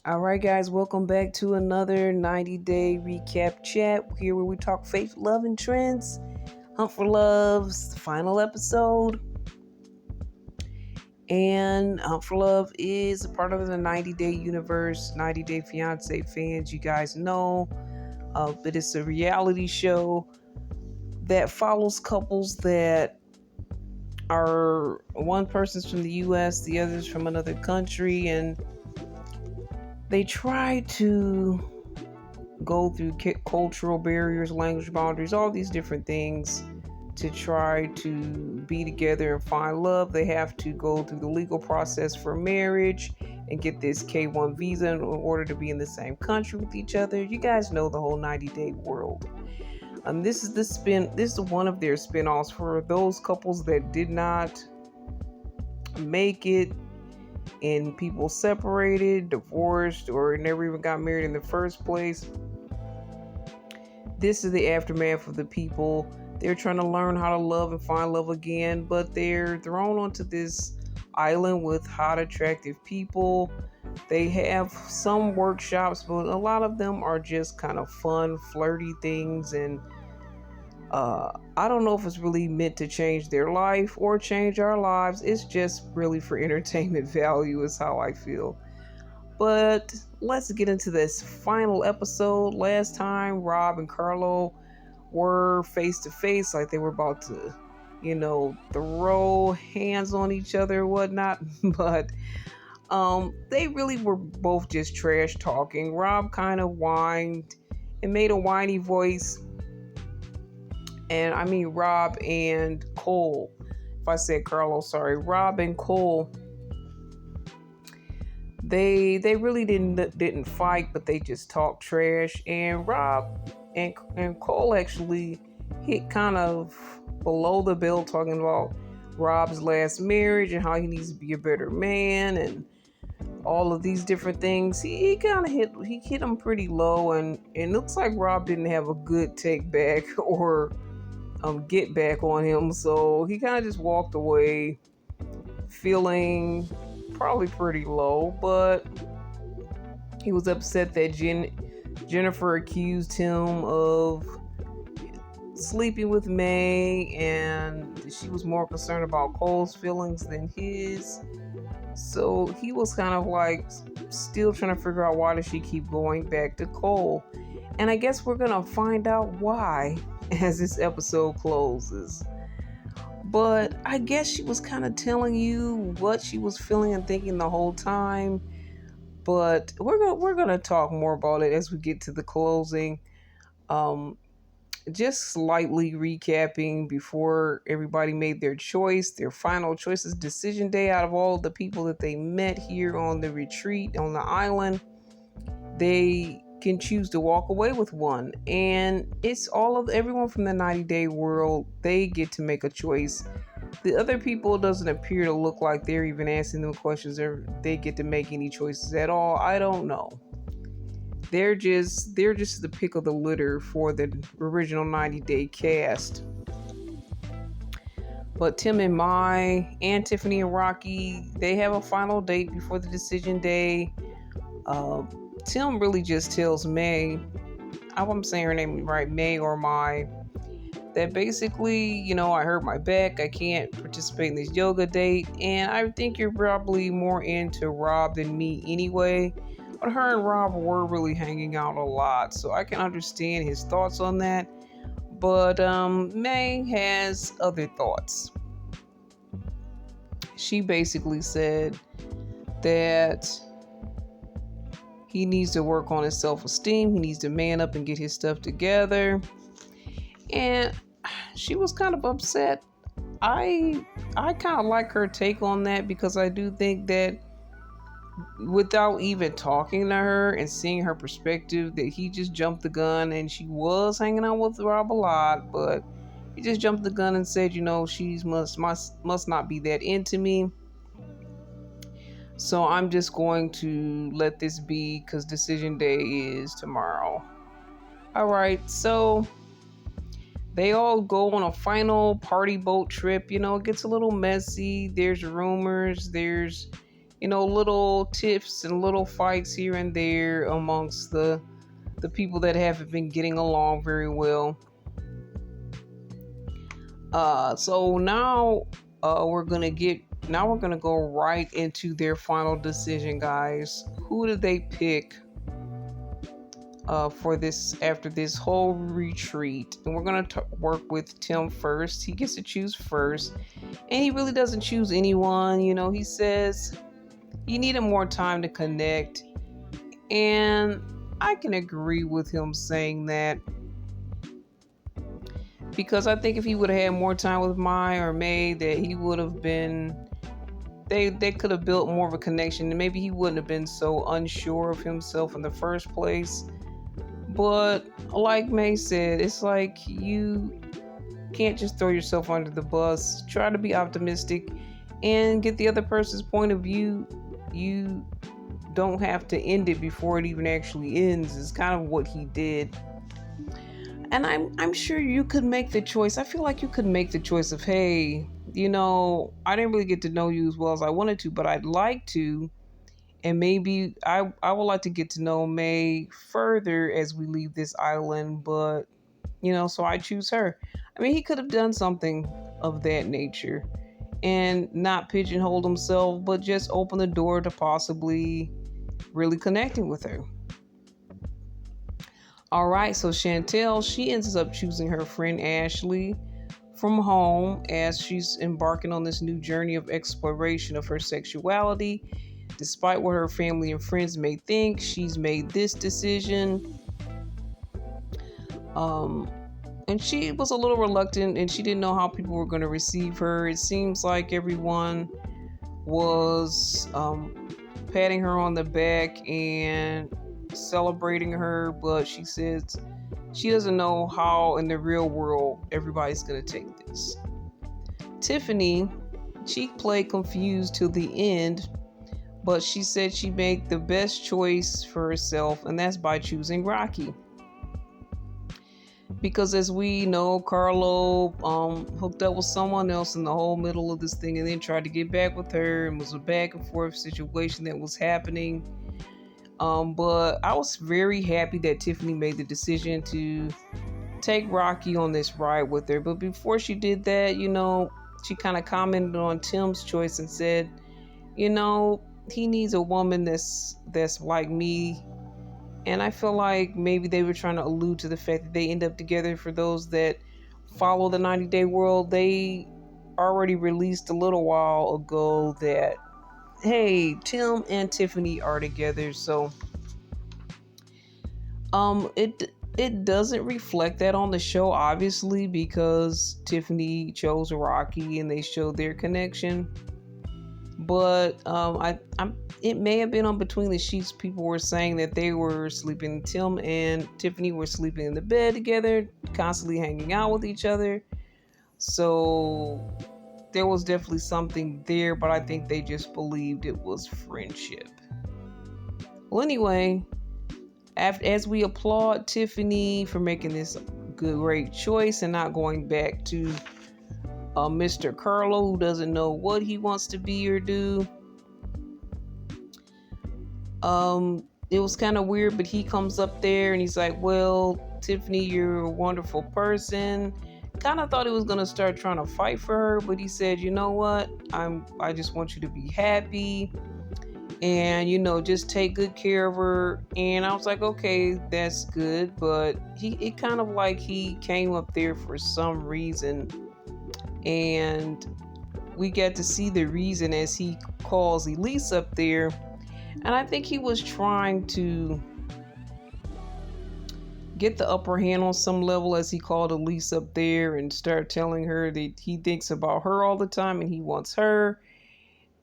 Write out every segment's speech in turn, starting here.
All right, guys, welcome back to another 90-day recap chat here where we talk faith, love, and trends. Hunt for Love's final episode. And Hunt for Love is a part of the 90-day universe, 90 Day Fiance fans. You guys know that it's a reality show that follows couples that are one person's from the US, the other's from another country, and they try to go through cultural barriers, language boundaries, all these different things to try to be together and find love. They have to go through the legal process for marriage and get this K1 visa in order to be in the same country with each other. You guys know the whole 90-day world. This is one of their spin-offs for those couples that did not make it and people separated, divorced, or never even got married in the first place. This is the aftermath of the people. They're trying to learn how to love and find love again, but they're thrown onto this island with hot, attractive people. They have some workshops, but a lot of them are just kind of fun, flirty things. And I don't know if it's really meant to change their life or change our lives. It's just really for entertainment value, is how I feel. But let's get into this final episode. Last time, Rob and Carlo were face to face, like they were about to, throw hands on each other or whatnot. But they really were both just trash talking. Rob kind of whined and made a whiny voice. And I mean Rob and Cole. If I said Carlo, sorry. Rob and Cole. They really didn't fight, but they just talked trash. And Rob and Cole actually hit kind of below the belt, talking about Rob's last marriage and how he needs to be a better man and all of these different things. He kind of hit him pretty low, and it looks like Rob didn't have a good take back or get back on him. So he kind of just walked away feeling probably pretty low, but he was upset that Jennifer accused him of sleeping with May, and she was more concerned about Cole's feelings than his. So he was kind of like still trying to figure out, why does she keep going back to Cole? And I guess we're gonna find out why as this episode closes. But I guess she was kind of telling you what she was feeling and thinking the whole time. But we're gonna talk more about it as we get to the closing. Just slightly recapping before everybody made their choice, their final choices, decision day. Out of all the people that they met here on the retreat on the island, they can choose to walk away with one, and it's all of everyone from the 90-day world. They get to make a choice. The other people doesn't appear to look like they're even asking them questions, or they get to make any choices at all. I don't know. They're just the pick of the litter for the original 90-day cast. But Tim and Mai and Tiffany and Rocky, they have a final date before the decision day. Tim really just tells May, I hope I'm saying her name right, May or Mai, that basically, I hurt my back, I can't participate in this yoga date, and I think you're probably more into Rob than me anyway. But her and Rob were really hanging out a lot, so I can understand his thoughts on that. But May has other thoughts. She basically said that he needs to work on his self-esteem. He needs to man up and get his stuff together. And she was kind of upset. I kind of like her take on that, because I do think that without even talking to her and seeing her perspective, that he just jumped the gun. And she was hanging out with Rob a lot, but he just jumped the gun and said, she must not be that into me. So I'm just going to let this be, because decision day is tomorrow. All right, so they all go on a final party boat trip. It gets a little messy. There's rumors. There's little tiffs and little fights here and there amongst the people that haven't been getting along very well. So now we're gonna go right into their final decision, guys. Who did they pick for this after this whole retreat? And we're gonna work with Tim first. He gets to choose first, and he really doesn't choose anyone. He says he needed more time to connect, and I can agree with him saying that, because I think if he would have had more time with Mai or May, that he would have been they could have built more of a connection, and maybe he wouldn't have been so unsure of himself in the first place. But like May said, it's like you can't just throw yourself under the bus. Try to be optimistic and get the other person's point of view. You don't have to end it before it even actually ends. Is kind of what he did. And I'm sure you could make the choice. I feel like you could make the choice of, hey, I didn't really get to know you as well as I wanted to, but I'd like to. And maybe I would like to get to know May further as we leave this island, but, so I choose her. I mean, he could have done something of that nature and not pigeonhole himself, but just open the door to possibly really connecting with her. All right, so Chantel, she ends up choosing her friend Ashley from home as she's embarking on this new journey of exploration of her sexuality. Despite what her family and friends may think, she's made this decision. And she was a little reluctant, and she didn't know how people were going to receive her. It seems like everyone was patting her on the back and celebrating her, but she says she doesn't know how in the real world everybody's going to take this. Tiffany, she played confused till the end, but she said she made the best choice for herself, and that's by choosing Rocky. Because as we know, Carlo hooked up with someone else in the whole middle of this thing and then tried to get back with her, and was a back and forth situation that was happening. But I was very happy that Tiffany made the decision to take Rocky on this ride with her. But before she did that, she kind of commented on Tim's choice and said, he needs a woman that's like me. And I feel like maybe they were trying to allude to the fact that they end up together. For those that follow the 90-Day World, they already released a little while ago that, hey, Tim and Tiffany are together. So it doesn't reflect that on the show, obviously, because Tiffany chose Rocky and they showed their connection. But it may have been on Between the Sheets. People were saying that they were sleeping. Tim and Tiffany were sleeping in the bed together, constantly hanging out with each other. So there was definitely something there, but I think they just believed it was friendship. Well, anyway, as we applaud Tiffany for making this great choice and not going back to Mr. Carlo, who doesn't know what he wants to be or do. It was kind of weird, but he comes up there and he's like, well, Tiffany, you're a wonderful person. Kind of thought he was going to start trying to fight for her, but he said, you know what? I just want you to be happy and, just take good care of her. And I was like, okay, that's good. But it kind of like he came up there for some reason. And we get to see the reason as he calls Elise up there. And I think he was trying to get the upper hand on some level as he called Elise up there and start telling her that he thinks about her all the time and he wants her.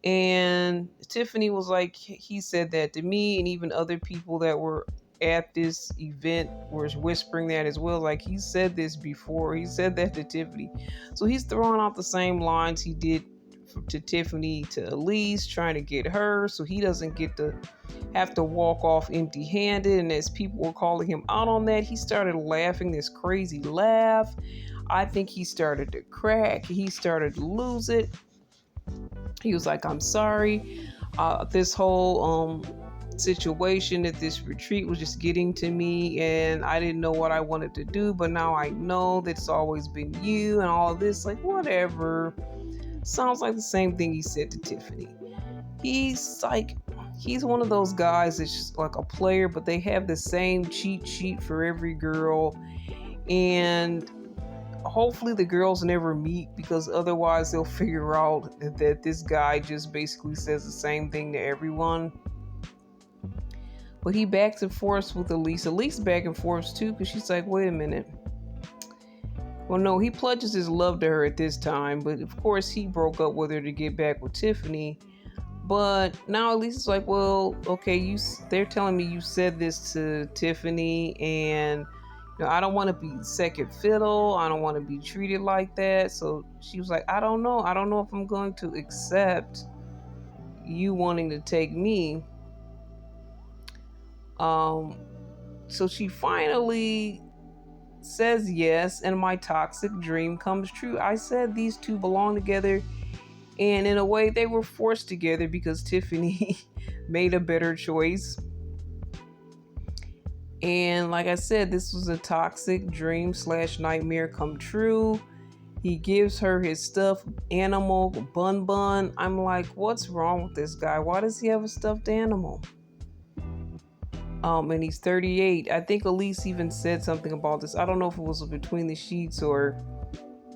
And Tiffany was like, he said that to me, and even other people that were at this event were whispering that as well. Like, he said this before. He said that to Tiffany. So he's throwing out the same lines he did to Tiffany to Elise, trying to get her so he doesn't get to have to walk off empty-handed. And as people were calling him out on that, he started laughing this crazy laugh. I think he started to crack. He started to lose it. He was like, I'm sorry. This whole situation at this retreat was just getting to me, and I didn't know what I wanted to do, but now I know that it's always been you and all of this. Like, whatever. Sounds like the same thing he said to Tiffany. He's like, he's one of those guys that's just like a player, but they have the same cheat sheet for every girl. And hopefully the girls never meet, because otherwise they'll figure out that this guy just basically says the same thing to everyone. But he backs and forths with Elise. Elise back and forths too, because she's like, wait a minute. Well, no, he pledges his love to her at this time, but of course he broke up with her to get back with Tiffany. But now Elise is like, well, okay, they're telling me you said this to Tiffany, and I don't want to be second fiddle. I don't want to be treated like that. So she was like, I don't know. I don't know if I'm going to accept you wanting to take me. So she finally says yes, and my toxic dream comes true. I said these two belong together, and in a way they were forced together because Tiffany made a better choice. And like I said, this was a toxic dream / nightmare come true. He gives her his stuffed animal, Bun Bun. I'm like, what's wrong with this guy? Why does he have a stuffed animal? And he's 38. I think Elise even said something about this. I don't know if it was between the sheets or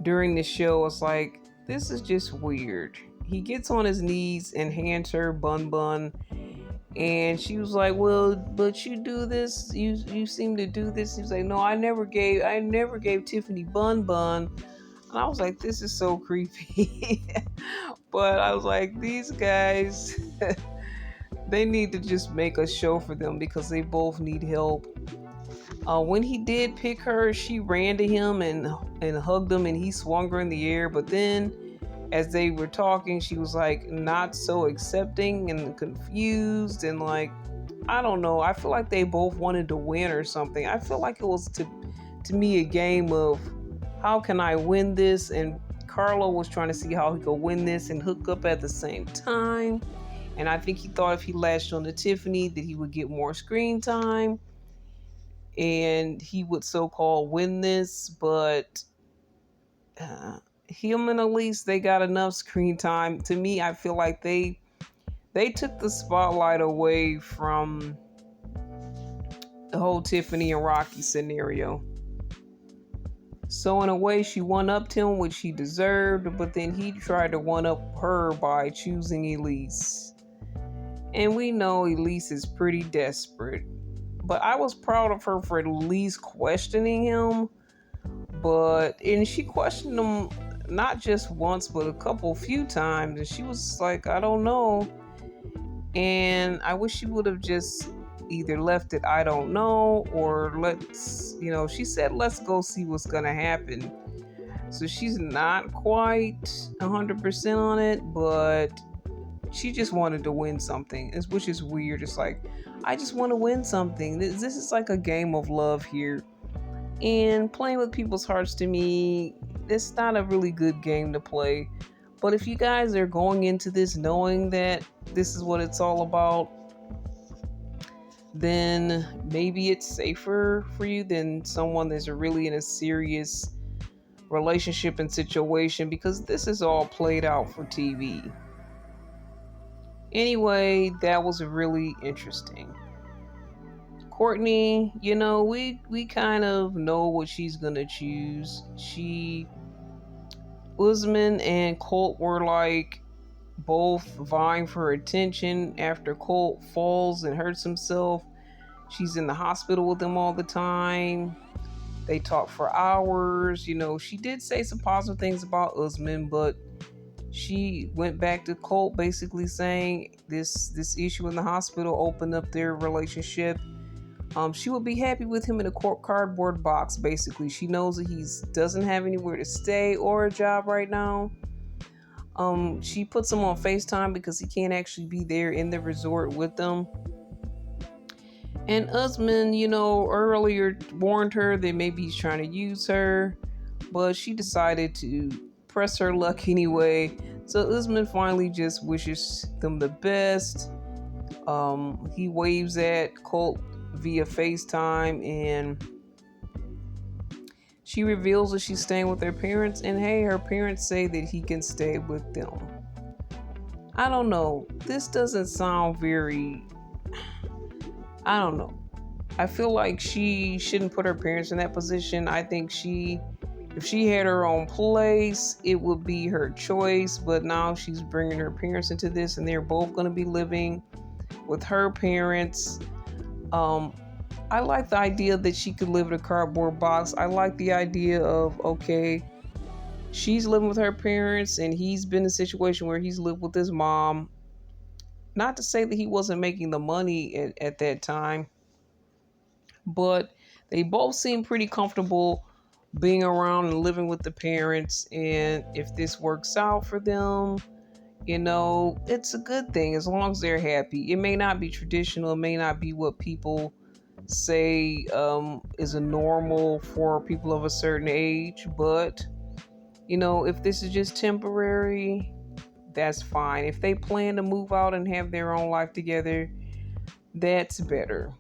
during the show. It's like, this is just weird. He gets on his knees and hands her Bun Bun. And she was like, well, but you do this. You seem to do this. He was like, no, I never gave Tiffany Bun Bun. And I was like, this is so creepy. But I was like, these guys, they need to just make a show for them because they both need help. When he did pick her, she ran to him and hugged him, and he swung her in the air. But then as they were talking, she was like not so accepting and confused, and like, I don't know. I feel like they both wanted to win or something. I feel like it was to me a game of how can I win this, and Carlo was trying to see how he could win this and hook up at the same time. And I think he thought if he latched on to Tiffany that he would get more screen time and he would so-called win this. But him and Elise, they got enough screen time. To me, I feel like they took the spotlight away from the whole Tiffany and Rocky scenario. So in a way, she one-upped him, which he deserved, but then he tried to one-up her by choosing Elise. And we know Elise is pretty desperate. But I was proud of her for at least questioning him. And she questioned him not just once, but a few times. And she was like, I don't know. And I wish she would have just either left it, I don't know, or she said, let's go see what's going to happen. So she's not quite 100% on it, but she just wanted to win something, which is weird. It's like, I just want to win something. This is like a game of love here. And playing with people's hearts, to me, it's not a really good game to play. But if you guys are going into this knowing that this is what it's all about, then maybe it's safer for you than someone that's really in a serious relationship and situation, because this is all played out for TV. Anyway, that was really interesting. Courtney, we kind of know what she's gonna choose. Usman and Colt were like both vying for attention after Colt falls and hurts himself. She's in the hospital with him all the time. They talk for hours. She did say some positive things about Usman, but she went back to Colt basically saying this issue in the hospital opened up their relationship. She would be happy with him in a cardboard box, basically. She knows that he doesn't have anywhere to stay or a job right now. She puts him on FaceTime because he can't actually be there in the resort with them. And Usman, earlier warned her that maybe he's trying to use her, but she decided to press her luck anyway. So Usman finally just wishes them the best. He waves at Colt via FaceTime, and she reveals that she's staying with her parents, and hey, her parents say that he can stay with them. I don't know. This doesn't sound very. I don't know. I feel like she shouldn't put her parents in that position. I think if she had her own place, it would be her choice. But now she's bringing her parents into this, and they're both going to be living with her parents. Um, I like the idea that she could live in a cardboard box. I like the idea of, okay, she's living with her parents, and he's been in a situation where he's lived with his mom. Not to say that he wasn't making the money at that time, but they both seem pretty comfortable being around and living with the parents. And if this works out for them, it's a good thing as long as they're happy. It may not be traditional, it may not be what people say is a normal for people of a certain age, but if this is just temporary, that's fine. If they plan to move out and have their own life together, that's better.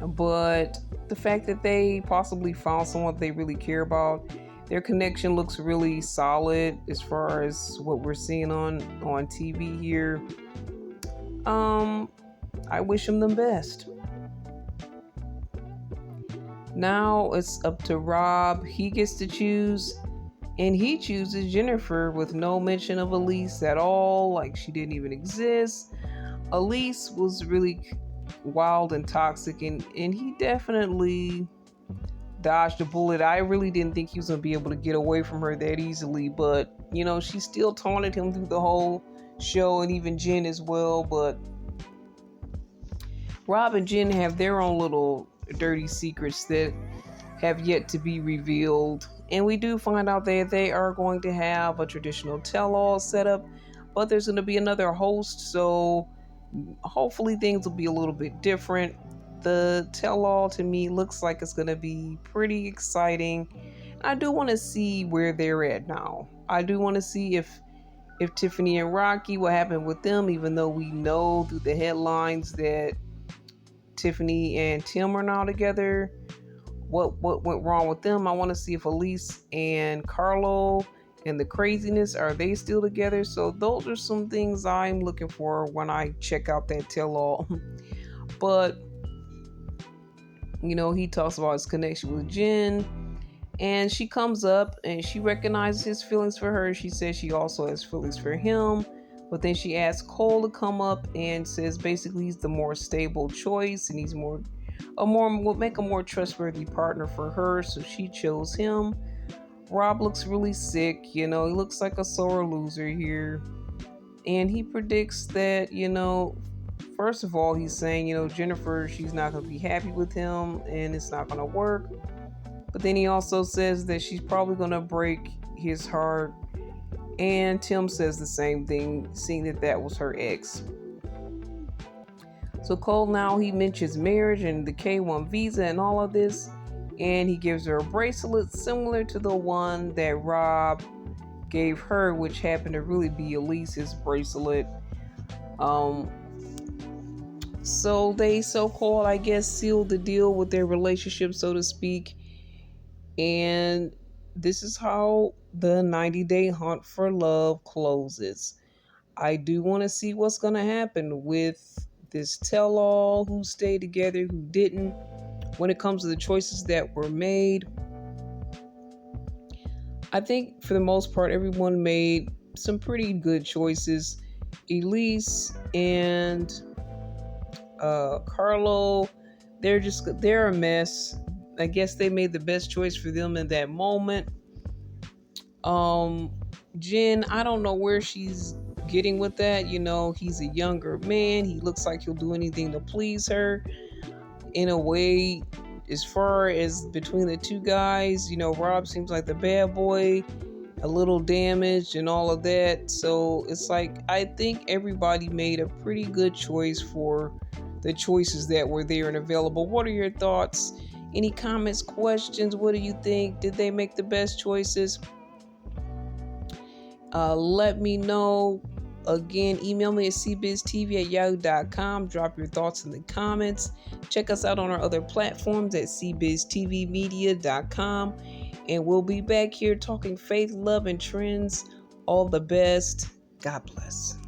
But the fact that they possibly found someone they really care about, their connection looks really solid as far as what we're seeing on TV here. I wish them the best. Now it's up to Rob. He gets to choose, and he chooses Jennifer with no mention of Elise at all, like she didn't even exist. Elise was really wild and toxic, and he definitely dodged a bullet. I really didn't think he was going to be able to get away from her that easily, but she still taunted him through the whole show, and even Jen as well. But Rob and Jen have their own little dirty secrets that have yet to be revealed, and we do find out that they are going to have a traditional tell-all set up, but there's going to be another host, so hopefully things will be a little bit different. The tell-all to me looks like it's going to be pretty exciting. I do want to see where they're at now. I do want to see if Tiffany and Rocky, what happened with them, even though we know through the headlines that Tiffany and Tim are now together. What went wrong with them? I want to see if Elise and Carlo and the craziness, are they still together? So those are some things I'm looking for when I check out that tell-all. But he talks about his connection with Jen, and she comes up and she recognizes his feelings for her. She says she also has feelings for him, but then she asks Cole to come up and says basically he's the more stable choice, and he's will make a more trustworthy partner for her, so she chose him. Rob looks really sick, he looks like a sore loser here. And he predicts that, first of all, he's saying, Jennifer, she's not going to be happy with him and it's not going to work. But then he also says that she's probably going to break his heart. And Tim says the same thing, seeing that was her ex. So Cole now, he mentions marriage and the K1 visa and all of this. And he gives her a bracelet similar to the one that Rob gave her, which happened to really be Elise's bracelet. So they so-called, I guess, sealed the deal with their relationship, so to speak. And this is how the 90-day hunt for love closes. I do want to see what's going to happen with this tell-all, who stayed together, who didn't, when it comes to the choices that were made. I think for the most part, everyone made some pretty good choices. Elise and Carlo, they're a mess. I guess they made the best choice for them in that moment. Jen, I don't know where she's getting with that. He's a younger man. He looks like he'll do anything to please her. In a way, as far as between the two guys, Rob seems like the bad boy, a little damaged and all of that. So it's like, I think everybody made a pretty good choice for the choices that were there and available. What are your thoughts? Any comments, questions? What do you think? Did they make the best choices? Let me know. Again, email me at cbiztv@yahoo.com. Drop your thoughts in the comments. Check us out on our other platforms at cbiztvmedia.com. And we'll be back here talking faith, love, and trends. All the best. God bless.